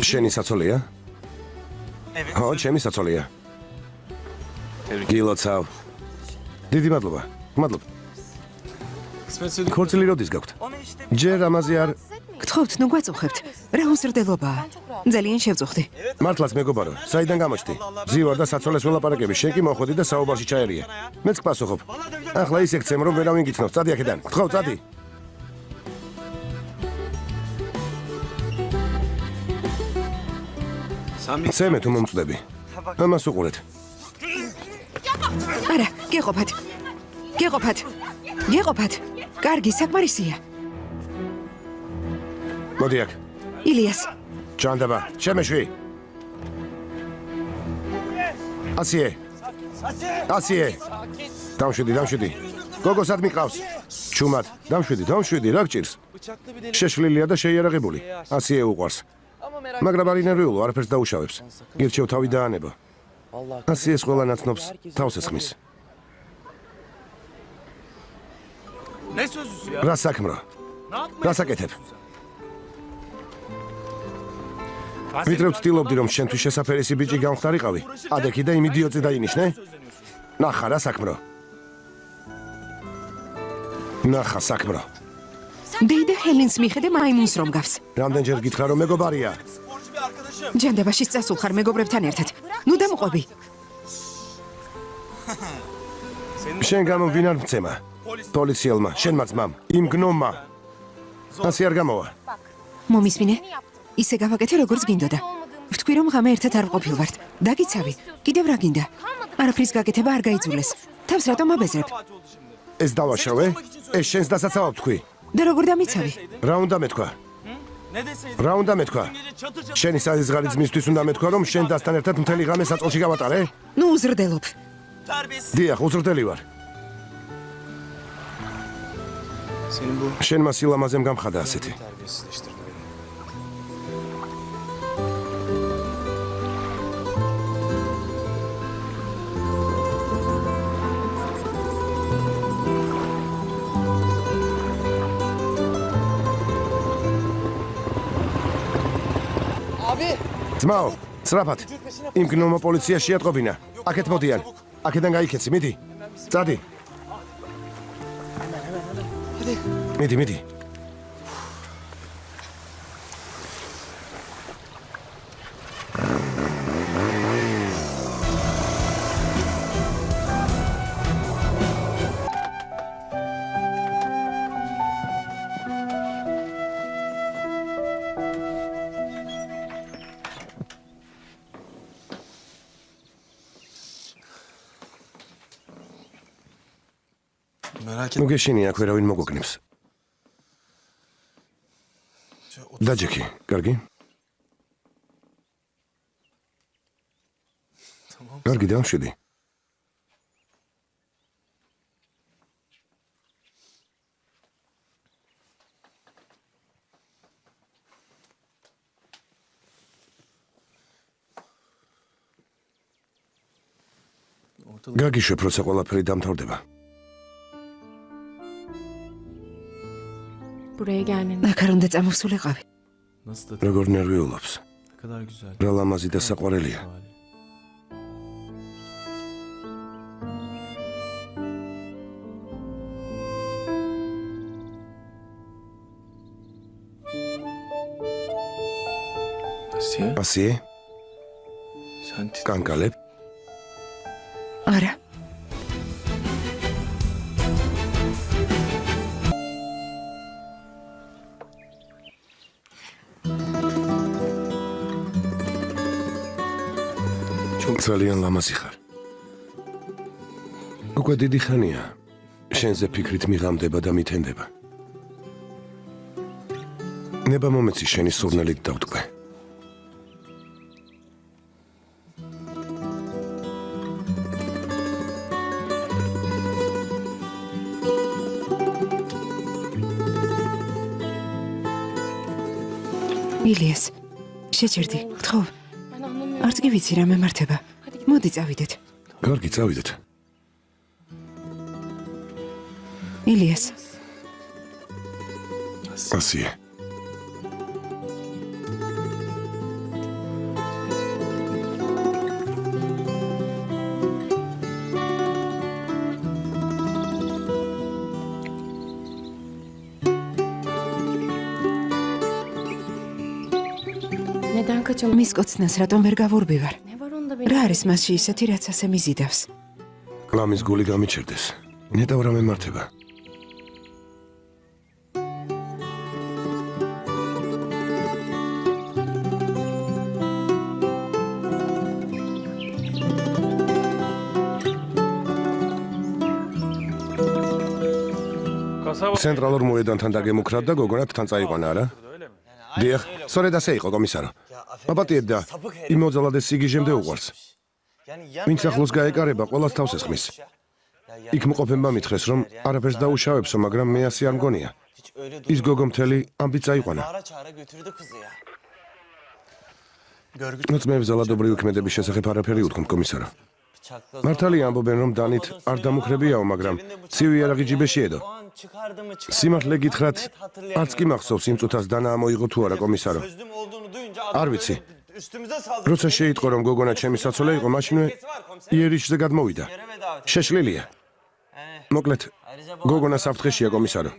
შენი საცოლია? ხო, ჩემი საცოლია. გილოცავ. დიდი მადლობა. მადლობა. ხორცლი როდის გაქვთ? ჯერ ამაზე არ გთხოვთ, ნუ გვაწუხებთ. რა უზრდელობაა. ძალიან შევწუხდი. მართლაც მეგობარო, საიდან გამოჩდი? ზივარ და საცოლეს ველაპარაკები, შენ კი მოხვედი და საუბარში ჩაერია. მეც გპასუხობ. ახლა ისე გცემ, რომ ვერავინ გიცნობს. წადი აქედან. გთხოვ, წადი. ცემე თუ მომწდები. ამას უყურეთ. არა, გეყოფათ. გეყოფათ. გეყოფათ. კარგი, საკმარისია. მოდი აქ. ილიას. ჩანდაბა, შემეშვი. ასიე. ასიე. დამშვიდი. გოგო სად მიყავს? ჩუმად, დამშვიდი, რა გჭირს? შეშლილია და შეიარაღებული. ასიე უყვარს. მაგრამ არ ინერვიულო, არაფერს დაუშავებს. გირჩევ თავი დაანება. ასიეს ყველა ნაცნობს თავს ესხმის. რა საქმრო? რა საკეთებ? ვიდრე ვცდილობდი, რომ შენთვის შესაფერისი ბიჭი გამხდარიყავი, ადექი და იმ იდიოტზე დაინიშნე? ნახა რა საქმრო. ნახა საქმრო. დეიდა ჰელენს მიხედე მაიმუნს რომ გავს. რამდენჯერ გითხრა რომ მეგობარია? ჯანდაბაში წასულ ხარ მეგობრებთან ერთად. ნუ დამყვები. შენ გამო ვინ არ მცემა? პოლიციელმა, შენმა ძმამ, იმ გნომმა. ასე არ გამოვა. მომისმინე? ისე გავაკეთე როგორც გინდოდა. ვთქვი რომ ღამე ერთად არ ყოფილვართ. დაგიცავი. კიდევ რა გინდა? არაფრის გაკეთება არ გაიძულეს. თავს რატომ აბეზრებ? ეს დავაშავე? ეს შენს დასაცავად თქვი. და როგორ დამიცავი? რა უნდა მეთქვა? რა უნდა მეთქვა? შენი საზღარი ძმისთვის უნდა მეთქვა, რომ შენ დასთან ერთად მთელი ღამე საწოლში გავატარე? ნუ უზრდელობ. დიახ, უზრდელი ვარ. შენმა სილამაზემ გამხადა ასეთი. ძმაო, სწრაფად. იმ გნომო პოლიცია შეატყობინა. აქეთ მოდიან. აქედან გაიქეცი, მიდი. წადი. მიდი. ნუ გეშინია, აქ ვერავინ მოგოგნებს. დაჯექი, კარგი? კარგი, დამშვიდი. გაგიშვებ, როცა ყველაფერი დამთავრდება. Buraya gelmeni. აქ არ უნდა წამოსულიყავი. როგორ ნერვიულობს. რა ლამაზი და საყვარელია. ასიე? კანკალებ? არა. ძალიან ლამაზი ხარ. უკვე დიდი ხანია. შენზე ფიქრით მიღამდება და მითენდება. ნება მომეცი შენი სურნელით დავტყვე. ილიას, შეჭერდი, გთხოვ. არც კი ვიცი რა მემართება. მოდი წავიდეთ. კარგი, წავიდეთ. ილიას. ასიე. Neden kaçamadın? მის კოცნას რატომ ვერ გავურბივარ? Ne var onda benim? რა არის მასში ისეთი, რაც ასე მიზიდავს? ლამის გული გამიჩერდეს. ნეტავ რა მემართება. ცენტრალურ მოედანთან დაგემუქრად და გოგონათ თან წაიყვანა, არა? დიახ, სწორედ ასე იყო, კომისარო. აპატიეთ და იმ მოძალადეს სიგიჟემდე უყვარს. ვინც ახლოს გაეკარება, ყველას თავს ესხმის. იქ მყოფებმა მითხრეს, რომ არაფერს დაუშავებსო, მაგრამ მე ასე არ მგონია. ის გოგო მთელი ამბით წაიყვანა. მოწმეებს ზალადობრივი ქმედების შესახებ არაფერი უთქვამთ, კომისარო. მართალია ამბობენ, რომ დანით არ დამუქრებიაო, მაგრამ ცივი იარაღი ჯიბეში ედო. სიმართლე გითხრათ, არც კი მახსოვს იმ წუთას დანა ამოიღო თუ არა, კომისარო. არ ვიცი. როცა შეიტყო, რომ გოგონა ჩემი საცოლე იყო, მაშინვე იერიშზე გადმოვიდა. შეშლილია. მოკლედ, გოგონა საფრთხეშია, კომისარო.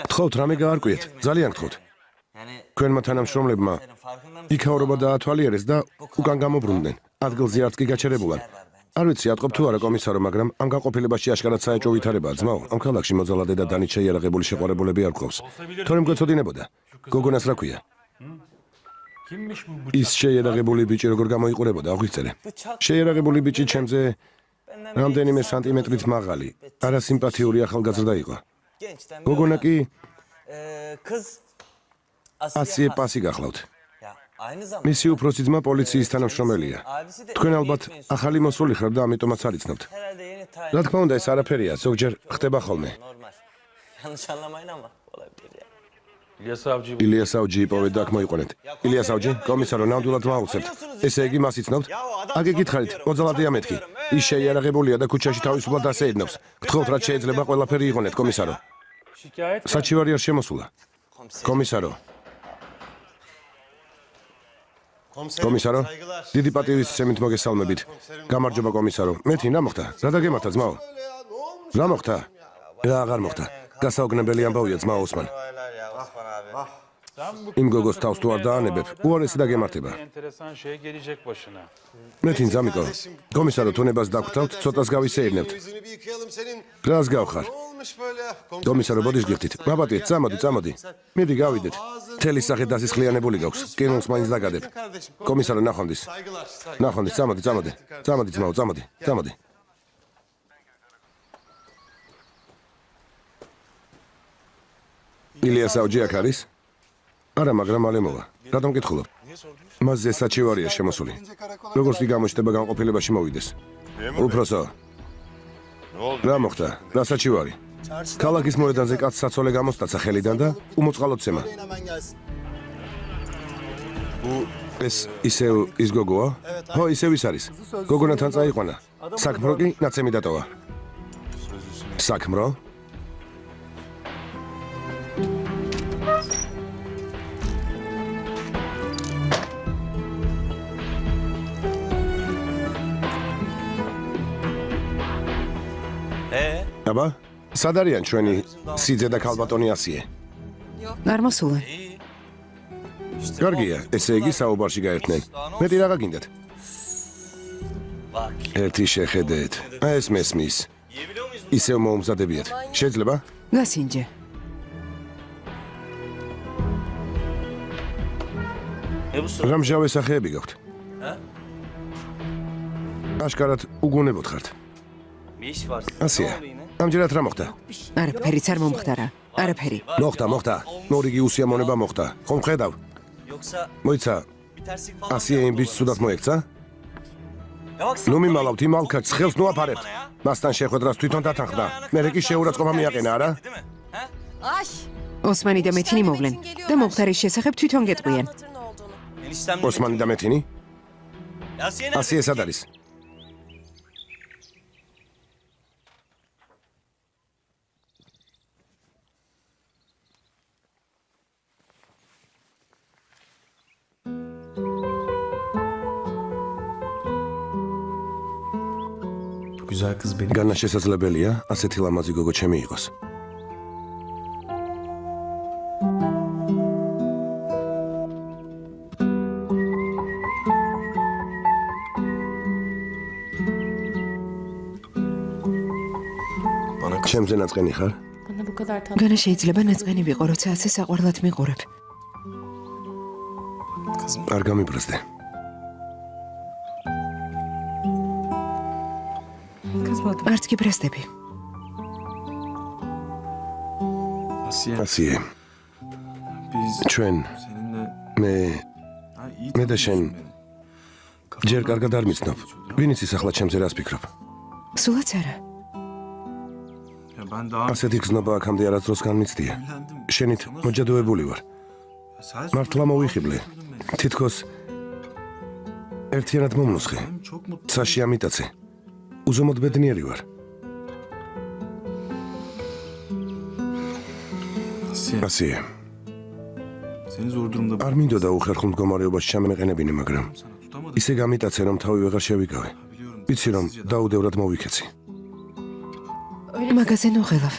გთხოვთ, რამე გაარკვიეთ, ძალიან გთხოვთ. ქვენმა თანამშრომლებმა იქაურობა დაათვალიერეს და უკან გამობრუნდნენ. ადგილზე არც კი გაჩერებულან. არ ვიცი, ატყობ თუ არა, კომისარო, მაგრამ ამ განყოფილებაში აშკარად საეჭვო ვითარებაა, ძმაო. ამ ქალაქში მოძალადე და დანით შეიარაღებული შეყვარებულები არ გყავს. თორემ გვეცოდინებოდა. გოგონას რა ქვია? ის შეიარაღებული ბიჭი როგორ გამოიყურებოდა, აღვიწერე. შეიარაღებული ბიჭი ჩემზე რამდენიმე სანტიმეტრით მაღალი, არასიმპათიური ახალგაზრდა იყო. გოგონა კი ასიე პასი გახლავთ. მისი უფროსი ძმა პოლიციის თანამშრომელია. თქვენ ალბათ ახალი მოსული ხართ და ამიტომაც არ იცნობთ. რა თქმა უნდა, ეს არაფერია, ზოგჯერ ხდება ხოლმე. ილიას ავჯი იპოვეთ და აქ მოიყვანეთ. ილიას ავჯი, კომისარო, ნამდვილად ვაუცებთ. ესე იგი მას იცნობთ? აგე გითხარით, მოძალადეა მეთქი. ის შეიარაღებულია და ქუჩაში თავისუფლად ასეედნობს. გთხოვთ, რაც შეიძლება ყველაფერი იღონეთ, კომისარო. საჩივარი არ შემოსულა. კომისარო. კომისარო, დიდი პატივისცემით მოგესალმებით. გამარჯობა, კომისარო. მეთინ, რა მოხდა? რა დაგემართა, ძმაო? რა მოხდა? რა აღარ მოხდა? გასაუგნებელი ამბავია, ძმაო ოსმან. იმ გოგოს თავს თუ არ დაანებებ, უარესი დაგემართება. მეთინ, ზამიკო. კომისარო, თუნებას დაგხვდავთ, ცოტას გავისეირნებთ. რას გავხარ? კომისარო, ბოდიშ გიხდით. მაბატიეთ, წამოდი. მიდი გავიდეთ. მთელი სახე დასისხლიანებული გაქვს. კინოს მაინც დაგადებ. კომისარო, ნახვამდის. წამოდი. წამოდი, ძმაო, წამოდი. ილიას ავჯი აქ არის? არა, მაგრამ მალე მოვა. რატომ გითხულობ? მასზე საჩივარია შემოსული. როგორც კი გამოჩნდება განყოფილებაში მოვიდეს. უფროსო. რა მოხდა? რა საჩივარი? ქალაქის მოედანზე კაც საცოლე გამოსტაცა ხელიდან და უმოწყალოდ ცემა. ეს ისევ ის გოგოა? ხო, ისევ ის არის. გოგონათან წაიყვანა. საქმრო კი ნაცემი დატოვა. საქმრო? აბა, სად არიან ჩვენი სიძე და ქალბატონი ასიე? არ მოსულან. კარგია, ესე იგი საუბარში გაერთნენ. მეტი რაღა გინდათ? ერთი შეხედეთ. ეს მესმის. ისევ მოუმზადებიათ. შეიძლება? გასინჯე. რამჟავე სახეები გაქვთ? აშკარად უგუნებოდ ხართ. ასია, ამჯერად რა მოხდა? არაფერიც არ მომხდარა. არაფერი. მოხდა. მორიგი უსიამოვნება მოხდა. ხომ ხედავ? მოიცა, ასია იმ ბიჭს სუდად მოექცა? ნუ მიმალავთ, იმ ალქარს ხელს ნუ აფარებთ. მასთან შეხვედრას თვითონ დათანხმდა. მერე კი შეურაცხყოფა მიაყენა, არა? ოსმანი და მეთინი მოვლენ და მომხდარის შესახებ თვითონ გეტყვიან. ოსმანი და მეთინი? ასია სად არის? განა შესაძლებელია ასეთი ლამაზი გოგო ჩემი იყოს. Bana kız. ჩემზე ნაწყენი ხარ? Bana bu kadar tatlı. განა შეიძლება ნაწყენი ვიყო, როცა ასე საყვარლად მიყურებ. Kızım. არ გამიბრაზდე. Kızmadım. არც კი ბრასდები. Asiye. Asiye, Biz ჩვენ seninle მე ha, iyi მე და შენ tanıyorsun beni. ჯერ კარგად არ მიცნობ. ვინ იცის ახლა ჩემზე რას ფიქრობ? სულაც არა. Ya ben daha ასეთი გზნობა აქამდე არასდროს განმიცდია. evlendim. შენით მოჯადოებული ვარ. Sen მართლა მოვიხიბლე. თითქოს ერთიანად მომნუსხე. Benim çok mutlu. ცაში ამიტაცე. უზომოდ ბედნიერი ვარ. Asiye. Asiye, Seni zor durumda არ მინდოდა უხერხულ მდგომარეობაში ჩამენეყენებინე, მაგრამ sana tutamadım. ისე გამიტაცე, რომ თავი ვეღარ შევიკავე. Biliyorum. ვიცი, რომ დაუდევრად მოვიქეცი. მაგაზე ნუღელავ.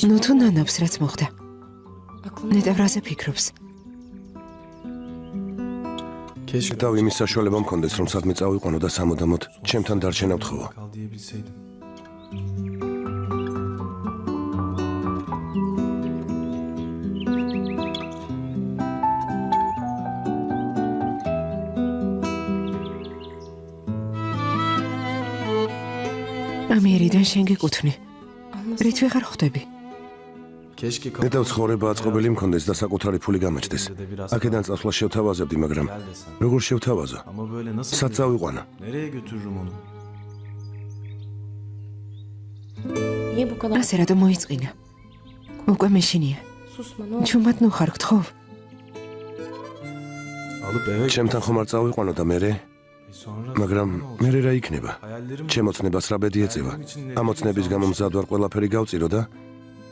ნუ თუ ნანობს რაც მოხდა. Aklımda ნეტა ვრაზე ფიქრობს. Keşke და იმის საშუალება მქონდეს, რომ სადმე წავიყვანო და სამუდამოდ ჩემთან დარჩენა ვთხოვო. kal diyebilseydim. ამიერიდან შენ გეკუთვნი. რით ვეღარ ხვდები? Keşke ნეტა ცხოვრება აწყობილი მქონდეს და საკუთარი ფული გამაჩნდეს. აქედან წასვლა შევთავაზებდი, მაგრამ gel desem. როგორ შევთავაზო? Ama böyle nasıl? სად წავიყვანა? Nereye götürürüm onu? niye bu kadar ასე რატომ მოიწყინა? უკვე მეშინია. susma ne oldu? ჩუმად ნუ ხარ გთხოვ. Alıp eve ჩემთან ხომ არ წავიყვანო და მე sonra მაგრამ მე რა იქნება? hayallerim ჩემოცნებას რა ბედი ეწევა? ამოცნების გამო მზად ვარ ყველაფერი გავწირო და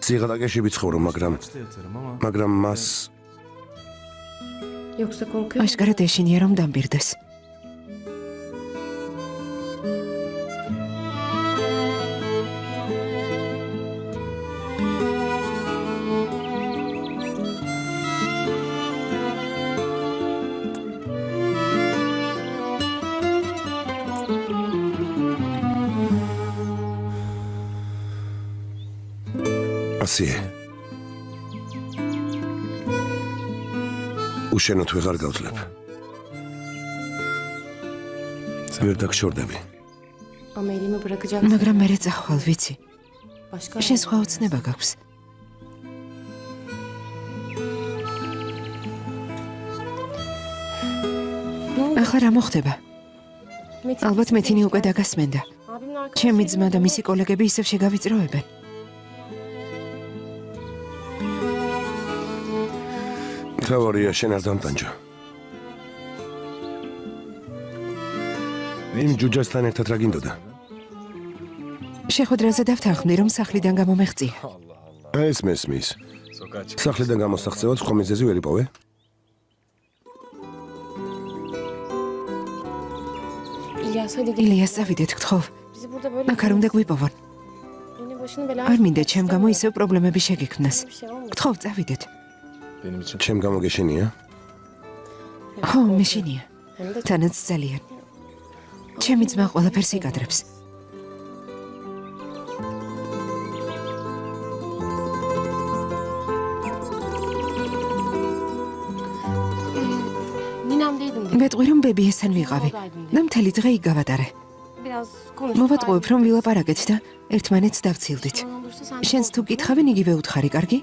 ციღატაკეში ვიცხოვრო, Kaçta yatarım ama მაგრამ მას Yoksa korkuyor musun? აშკარად ეშინია რომ დამბირდეს. Asiye. უშენოდ ვეღარ გავძლებ. ვერ დაგშორდები. Ama elimi bırakacak. მაგრამ მე წახვალ, ვიცი. Başka შენ სხვა ოცნება გაქვს. ne oldu? ახლა რა მოხდება? Metin. ალბათ მეთინი უკვე დაგასმენდა. Abimin arkadaşı. ჩემი ძმა და მისი კოლეგები ისევ შეგავიწროებენ. თავარია შენ არ დამტანჯო. იმ ჯუჯასთან ერთად რა გინდოდა? შეხვედრაზე დავთანხმდი რომ სახლიდან გამომეღწია. ეს მესმის. სახლიდან გამოსახცევად სხვა მიზეზი ვერ იპოვე? İlyas hadi gel. ილიას წავიდეთ გთხოვ. Bizi burada böyle აქ არ უნდა გვიპოვონ. yine başını belaya. არ მინდა ჩემ გამო ისევ პრობლემები შეგექმნას. Bir şey olmadı. გთხოვ წავიდეთ. benim için ჩემ გამო გეშენია? ხო, მეშინია. Hem de თანაც ძალიან. ჩემი ძმა ყველაფერს იკადრებს. ninamdeydim de. მეტყვი რომ ბებიესთან ვიყავი და მთელი დღე იქ გავატარე. Biraz konuşup. მოვატყუებ რომ ვილაპარაკეთ და ერთმანეთს დავცილდით. Zaman olursa sen de შენს თუ კითხავენ იგივე უთხარი, კარგი?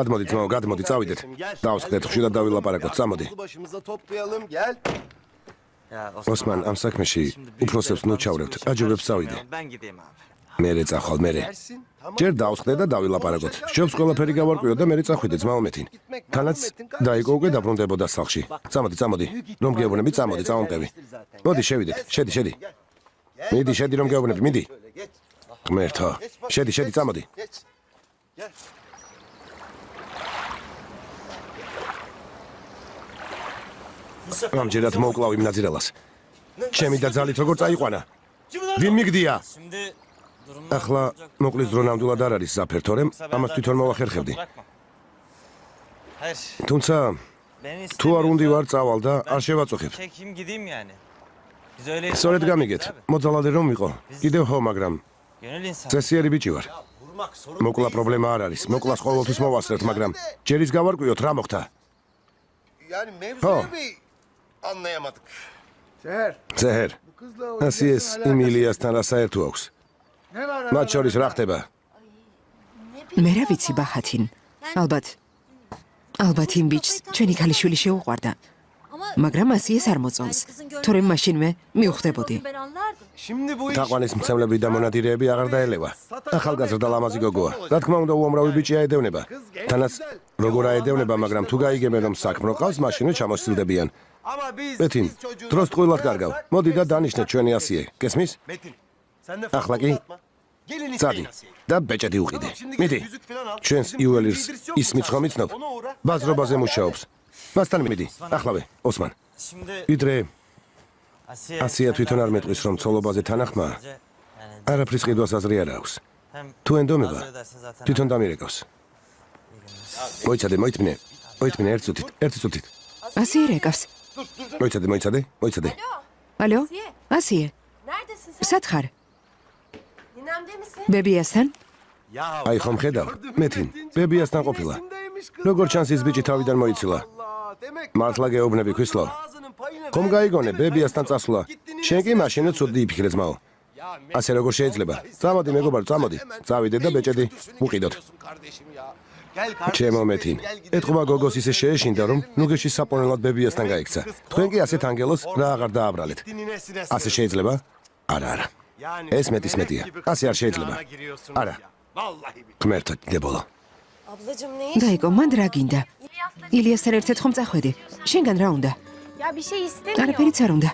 გადმოდი ძმაო, გადმოდი, წავიდეთ. დავსხდეთ ხშირად დავილაპარაკოთ, წამოდი. Başımıza toplayalım, gel. ოსმან, ამ საქმეში უფროსებს ნუ ჩავრევთ. აჯობებს წავიდე. Ben gideyim abi. მერე წახვალ, მერე. Dersin. Tamam. ჯერ დავსხდე და დავილაპარაკოთ. შობს ყველაფერი გავარკვიო და მერე წახვიდე ძმაო მეთინ. თანაც დაიკო უკვე დაბრუნდებოდა სახლში. წამოდი. რომ გეუბნები, წამომყევი. მოდი, შევიდეთ. შედი. მიდი, შედი რომ გეუბნები, მიდი. Şöyle geç. ღმერთო. შედი, წამოდი. Geç. Gel. ამჯერად მოვკლავ იმ ნაძირალას. ჩემი და ძალით როგორ წაიყვანა? ვინ მიგდია? Şimdi durumlar ახლა მოკლის დრო ნამდვილად არ არის ზაფერ, თორემ ამას თვითონ მოვახერხებდი. Hayır. თუმცა Beni თუ არ უნდა ვარ წავალ და არ შევაწუხებ. çekeyim gideyim yani. Biz öyle სწორედ გამიგეთ. მოძალადე რომ ვიყო. კიდევ ხო, მაგრამ Gönül insan. წესიერი ბიჭი ვარ. Vurmak sorun. მოკლა პრობლემა არ არის. მოკლას ყოველთვის მოვასწრებთ, მაგრამ ჯერის გავარკვიოთ რა მოხდა. Yani Ha. mevzuyu bir anlayamadık. Seher. ზეჰერ. Bu kızla o ასიეს იმილიასთან რა საერთო აქვს? Ne var მათ შორის რა ხდება? მე რა ვიცი ბახათინ. ალბათ იმ ბიჭს ჩვენი ქალიშვილი შეუყვარდა. მაგრამ ასიეს არ მოწონს. თორემ მაშინვე მივხვდებოდი. Şimdi bu iş თაყვანის მცემლები და მონადირეები აღარ დაელევა. ახალგაზრდა ლამაზი გოგოა. რა თქმა უნდა, უამრავი ბიჭი აედევნება. თანაც როგორ აედევნება, მაგრამ თუ გაიგებენ რომ საქმრო ყავს, მაშინვე ჩამოსცილდებიან. ama biz მეთინ, çocuğu დროს ტყუილად კარგავ. მოდი და დანიშნე ჩვენი ასიე. გესმის? Metin. Sen de Ahla fazla ki. uzatma. Gelin წადი isteyin Asiye. და ბეჭედი უყიდე. Şimdi მიდი. git yüzük falan al. ჩვენს Bizim იუველირს bildirisi yok mu ისმიც sen? ხომ იცნობ? Ona uğra. ბაზრობაზე მუშაობს. მასთან მიდი. ახლავე, ოსმან. Şimdi ვიდრე Asiye. ასია თვითონ არ მეტყვის რომ ცოლობაზე თანახმა Yani არაფრის ყიდვას აზრი არ აქვს. hem თუ ენდომება hazır ederse zaten. თვითონ დამირეკავს. მოიცადე, მოიწმინე ერთი წუთით. ასიე რეკავს. მოიცადე. ალო? ასიე, Neredesin sen? სად ხარ? Ninemde misin? ბებიასთან? Ya აი ხომ ხედავ? მეთინ, ბებიასთან ყოფილა. როგორ ჩანს ის ბიჭი თავიდან მოიცილა? Allah, demek მართლა გეუბნები ქვისლო. ağzının payını ხომ ver. გაიგონე ბებიასთან წასვლა? შენ კი მაშინაც ცუდი იფიქრე ძმაო. Ya ასე როგორ შეიძლება? წამოდი მეგობარ, წამოდი. წავიდე და ბეჭედი უყიდოთ. Kardeşim ya. Gel kardeşim. ჩემო მეთინ. ეთყობა გოგოს ისე შეეშინდა რომ ნუგეში საპონელად ბებიასთან გაიქცა. თქვენ კი ასეთ ანგელოს რა აღარ დააბრალეთ. Ninesine ასე შეიძლება? არა. Yani ეს მეტის melek მეტია. gibi ასე არ შეიძლება. kıyana giriyorsunuz Ara. ya. Vallahi billahi. ღმერთო დებოლო. Ablacığım ne დაიკო, მან რა გინდა? ილიასთან ერთად ხომ წახვედი? შენგან რა უნდა? Ya bir şey istemiyor. არაფერიც არ უნდა.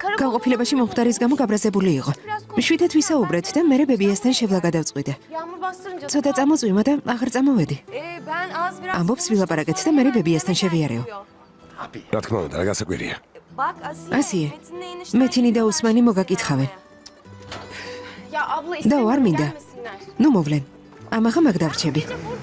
Karım გაყოფილებაში მომხდარის გამო გაბრაზებული იყო. შვიდად ვისაუბრეთ და მე ბებიასთან შევლა გადავწყვიტე. yağmur bastırınca. ცოტა წამოწვიმა და აღარ წამოვედი. Ben az biraz. ამბობს ვილაპარაკეთ და მე ბებიასთან შევიარეო. რა თქმა უნდა, რა გასაკვირია. Bak Asiye. ასიე, Metin'le enişte. მეთინი და უსმანი მოგაკითხავენ. Ya abla Da var istemiyor mıydı? gelmesinler. ნუ მოვლენ. ამაღა მაგ დავრჩები. Burada